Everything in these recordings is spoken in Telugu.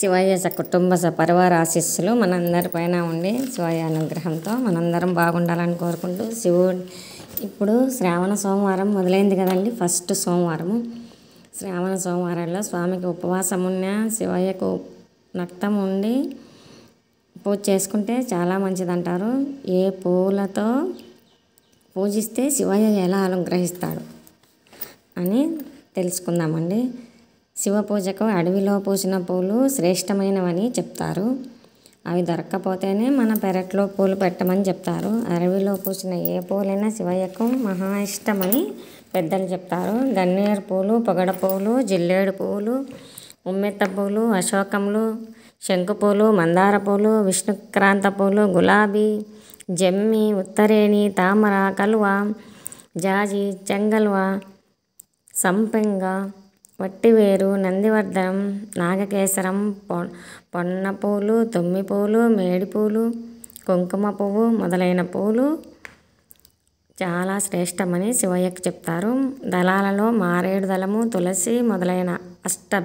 శివయ్య కుటుంబ పరివార ఆశీస్సులు మనందరిపైన ఉండి శివయ్య అనుగ్రహంతో మనందరం బాగుండాలని కోరుకుంటూ శివుడు ఇప్పుడు శ్రావణ సోమవారం మొదలైంది కదండి. ఫస్ట్ సోమవారము శ్రావణ సోమవారాల్లో స్వామికి ఉపవాసం ఉన్న శివయ్యకు నక్తం ఉండి పూజ చేసుకుంటే చాలా మంచిదంటారు. ఏ పూలతో పూజిస్తే శివయ్య ఎలా అనుగ్రహిస్తాడు అని తెలుసుకుందామండి. శివ పూజకు అడవిలో పూసిన పూలు శ్రేష్టమైనవని చెప్తారు. అవి దొరక్కపోతేనే మన పెరట్లో పూలు పెట్టమని చెప్తారు. అడవిలో పూసిన ఏ పూలైనా శివయ్యకు మహా ఇష్టమని పెద్దలు చెప్తారు. గన్నేరు పూలు, పొగడ పూలు, జిల్లేడు పూలు, ఉమ్మెత్త పూలు, అశోకములు, శంకు పూలు, మందార పూలు, విష్ణుక్రాంత పూలు, గులాబీ, జమ్మి, ఉత్తరేణి, తామర, కలువ, జాజి, చెంగల్వ, సంపెంగ, వట్టివేరు, నందివర్ధనం, నాగకేసరం, పొన్న పూలు, తుమ్మి పూలు, మేడి పూలు, కుంకుమ పువ్వు మొదలైన పూలు చాలా శ్రేష్టమని శివయ్యకు చెప్తారు. దళాలలో మారేడు దళము, తులసి మొదలైన అష్ట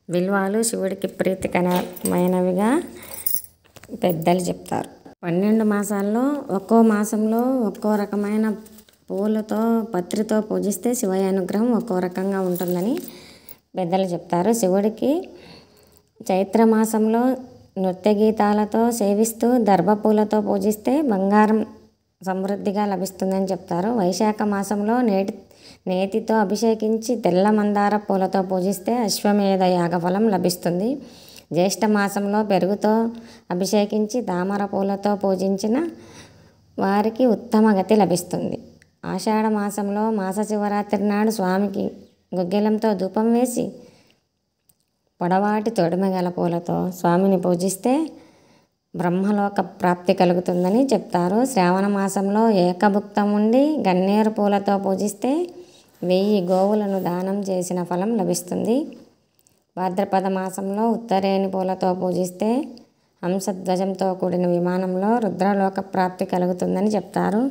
బిల్వాలు శివుడికి ప్రీతికరమైనవిగా పెద్దలు చెప్తారు. 12 మాసాల్లో ఒక్కో మాసంలో ఒక్కో రకమైన పూలతో పత్రితో పూజిస్తే శివయ్య అనుగ్రహం ఒక్కో రకంగా ఉంటుందని పెద్దలు చెప్తారు. శివుడికి చైత్రమాసంలో నృత్య గీతాలతో సేవిస్తూ దర్భపూలతో పూజిస్తే బంగారం సమృద్ధిగా లభిస్తుందని చెప్తారు. వైశాఖ మాసంలో నేతితో అభిషేకించి తెల్ల మందార పూలతో పూజిస్తే అశ్వమేధ యాగఫలం లభిస్తుంది. జ్యేష్ఠ మాసంలో పెరుగుతో అభిషేకించి తామర పూలతో పూజించిన వారికి ఉత్తమ గతి లభిస్తుంది. ఆషాఢ మాసంలో మాస శివరాత్రి నాడు స్వామికి గుగ్గిలంతో ధూపం వేసి పొడవాటి తొడిమెగల పూలతో స్వామిని పూజిస్తే బ్రహ్మలోక ప్రాప్తి కలుగుతుందని చెప్తారు. శ్రావణ మాసంలో ఏకభుక్తం ఉండి గన్నేరు పూలతో పూజిస్తే 1000 గోవులను దానం చేసిన ఫలం లభిస్తుంది. భాద్రపద మాసంలో ఉత్తరేణి పూలతో పూజిస్తే హంసధ్వజంతో కూడిన విమానంలో రుద్రలోక ప్రాప్తి కలుగుతుందని చెప్తారు.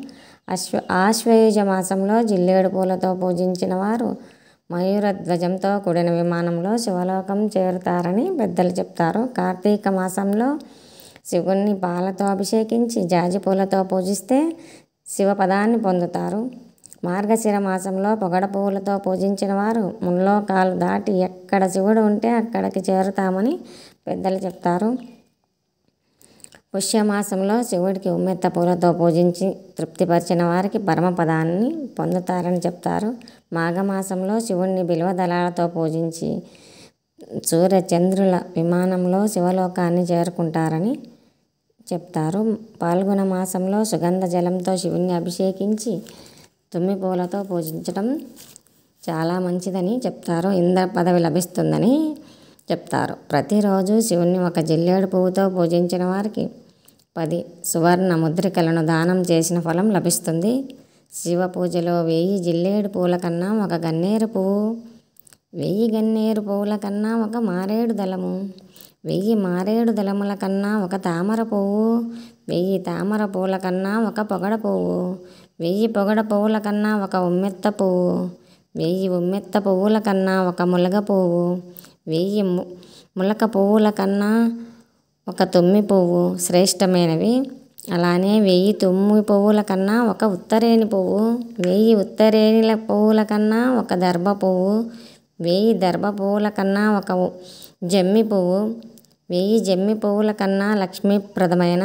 ఆశ్వయుజ మాసంలో జిల్లేడు పూలతో పూజించిన వారు మయూరధ్వజంతో కూడిన విమానంలో శివలోకం చేరుతారని పెద్దలు చెప్తారు. కార్తీక మాసంలో శివుణ్ణి పాలతో అభిషేకించి జాజి పూలతో పూజిస్తే శివపదాన్ని పొందుతారు. మార్గశిర మాసంలో పొగడ పువ్వులతో పూజించిన వారు ముల్లోకాలు దాటి ఎక్కడ శివుడు ఉంటే అక్కడికి చేరుతామని పెద్దలు చెప్తారు. పుష్యమాసంలో శివుడికి ఉమ్మెత్త పూలతో పూజించి తృప్తిపరిచిన వారికి పరమపదాన్ని పొందుతారని చెప్తారు. మాఘమాసంలో శివుణ్ణి బిల్వదళాలతో పూజించి సూర్యచంద్రుల విమానంలో శివలోకాన్ని చేరుకుంటారని చెప్తారు. పాల్గొన మాసంలో సుగంధ జలంతో శివుణ్ణి అభిషేకించి తుమ్మి పూలతో పూజించడం చాలా మంచిదని చెప్తారు. ఇంద్ర పదవి లభిస్తుందని చెప్తారు. ప్రతిరోజు శివుణ్ణి ఒక జిల్లేడు పువ్వుతో పూజించిన వారికి 10 సువర్ణ ముద్రికలను దానం చేసిన ఫలం లభిస్తుంది. శివ పూజలో 1000 జిల్లేడు పూల కన్నా ఒక గన్నేరు పువ్వు, 1000 గన్నేరు పువ్వుల కన్నా ఒక మారేడు దళము, 1000 మారేడు దళముల కన్నా ఒక తామర పువ్వు, 1000 తామర పువ్వుల కన్నా ఒక పొగడ పువ్వు, 1000 పొగడ పువ్వుల కన్నా ఒక ఉమ్మెత్త పువ్వు, 1000 ఉమ్మెత్త పువ్వుల కన్నా ఒక ములగ పువ్వు, 1000 ములక పువ్వుల కన్నా ఒక తుమ్మి పువ్వు శ్రేష్టమైనవి. అలానే 1000 తుమ్మి పువ్వుల కన్నా ఒక ఉత్తరేణి పువ్వు, 1000 ఉత్తరేణిల పువ్వుల కన్నా ఒక దర్భ పువ్వు, 1000 దర్భ పువ్వుల కన్నా ఒక జమ్మి పువ్వు, 1000 జమ్మి పువ్వుల కన్నా లక్ష్మీప్రదమైన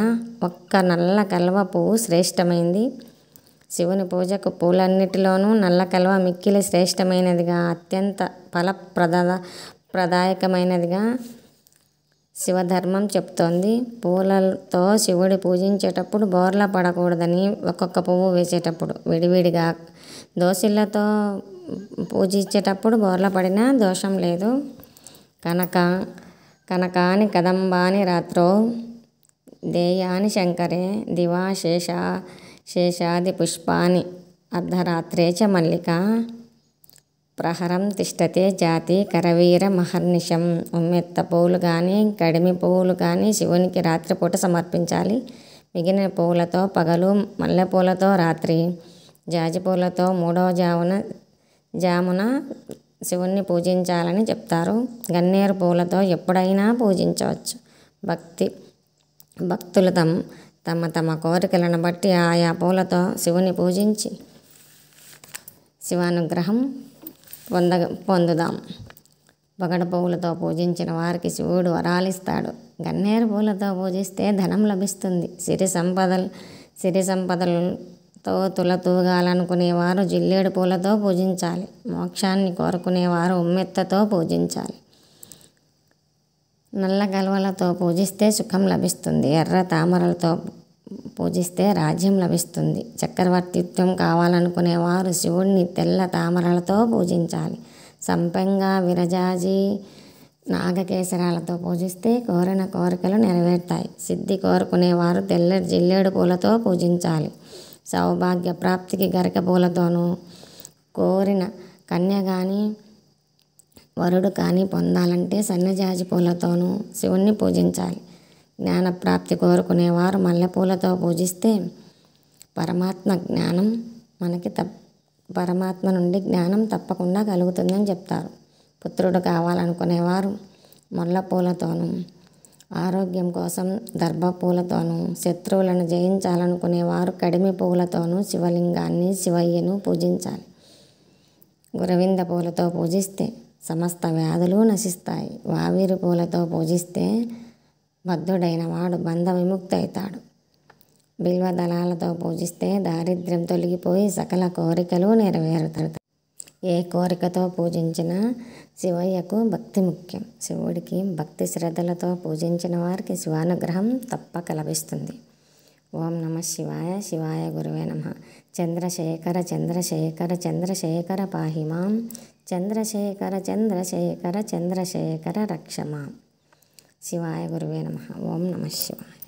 ఒక్క నల్ల కల్వ పువ్వు శ్రేష్టమైంది. శివుని పూజకు పూలన్నిటిలోనూ నల్ల కల్వ మిక్కిలి శ్రేష్టమైనదిగా అత్యంత ప్రదాయకమైనదిగా శివధర్మం చెప్తోంది. పూలతో శివుడి పూజించేటప్పుడు బోర్ల పడకూడదని ఒక్కొక్క పువ్వు వేసేటప్పుడు విడివిడిగా, దోసిళ్లతో పూజించేటప్పుడు బోర్ల పడినా దోషం లేదు. కనకాని కదంబాని రాత్రో దేయాని శంకరే దివా శేషాది పుష్పాని అర్ధరాత్రే చ మల్లికా ప్రహరం తిష్టతే జాతి కరవీర మహర్నిశం. ఉమ్మెత్త పువ్వులు కానీ కడిమి పువ్వులు కానీ శివునికి రాత్రిపూట సమర్పించాలి. మిగిలిన పువ్వులతో పగలు, మల్లెపూలతో రాత్రి, జాజి పూలతో 3వ జామున శివుణ్ణి పూజించాలని చెప్తారు. గన్నేరు పూలతో ఎప్పుడైనా పూజించవచ్చు. భక్తులు తమ కోరికలను బట్టి ఆయా పూలతో శివుని పూజించి శివానుగ్రహం పొందుదాం. పగడ పువ్వులతో పూజించిన వారికి శివుడు వరాలిస్తాడు. గన్నేరు పూలతో పూజిస్తే ధనం లభిస్తుంది. సిరి సంపదలతో తులతూగాలనుకునేవారు జిల్లేడు పూలతో పూజించాలి. మోక్షాన్ని కోరుకునేవారు ఉమ్మెత్తతో పూజించాలి. నల్ల గలవలతో పూజిస్తే సుఖం లభిస్తుంది. ఎర్ర తామరలతో పూజిస్తే రాజ్యం లభిస్తుంది. చక్రవర్తిత్వం కావాలనుకునేవారు శివుణ్ణి తెల్ల తామరలతో పూజించాలి. సంపెంగ, విరజాజి, నాగకేసరాలతో పూజిస్తే కోరిన కోరికలు నెరవేరుతాయి. సిద్ధి కోరుకునేవారు తెల్లటి జిల్లేడు పూలతో పూజించాలి. సౌభాగ్య ప్రాప్తికి గరిక పూలతోనూ, కోరిన కన్య కానీ వరుడు కానీ పొందాలంటే సన్నజాజి పూలతోనూ శివుణ్ణి పూజించాలి. జ్ఞానప్రాప్తి కోరుకునేవారు మల్లెపూలతో పూజిస్తే పరమాత్మ నుండి జ్ఞానం తప్పకుండా కలుగుతుందని చెప్తారు. పుత్రుడు కావాలనుకునేవారు ముల్ల పూలతోనూ, ఆరోగ్యం కోసం దర్భపూలతోనూ, శత్రువులను జయించాలనుకునేవారు కడిమి పూలతోనూ శివలింగాన్ని, శివయ్యను పూజించాలి. గురవింద పూలతో పూజిస్తే సమస్త వ్యాధులు నశిస్తాయి. వావిరి పూలతో పూజిస్తే బద్ధుడైన వాడు బంధ విముక్తి అవుతాడు. బిల్వదళాలతో పూజిస్తే దారిద్ర్యం తొలగిపోయి సకల కోరికలు నెరవేరుతాయి. ఏ కోరికతో పూజించినా శివయ్యకు భక్తి ముఖ్యం. శివుడికి భక్తి శ్రద్ధలతో పూజించిన వారికి శివానుగ్రహం తప్పక లభిస్తుంది. ఓం నమః శివాయ. శివాయ గురువే నమః. చంద్రశేఖర చంద్రశేఖర చంద్రశేఖర పాహి మాం. చంద్రశేఖర చంద్రశేఖర చంద్రశేఖర రక్ష మాం. శివాయ గురువే నమః. ఓం నమః శివాయ.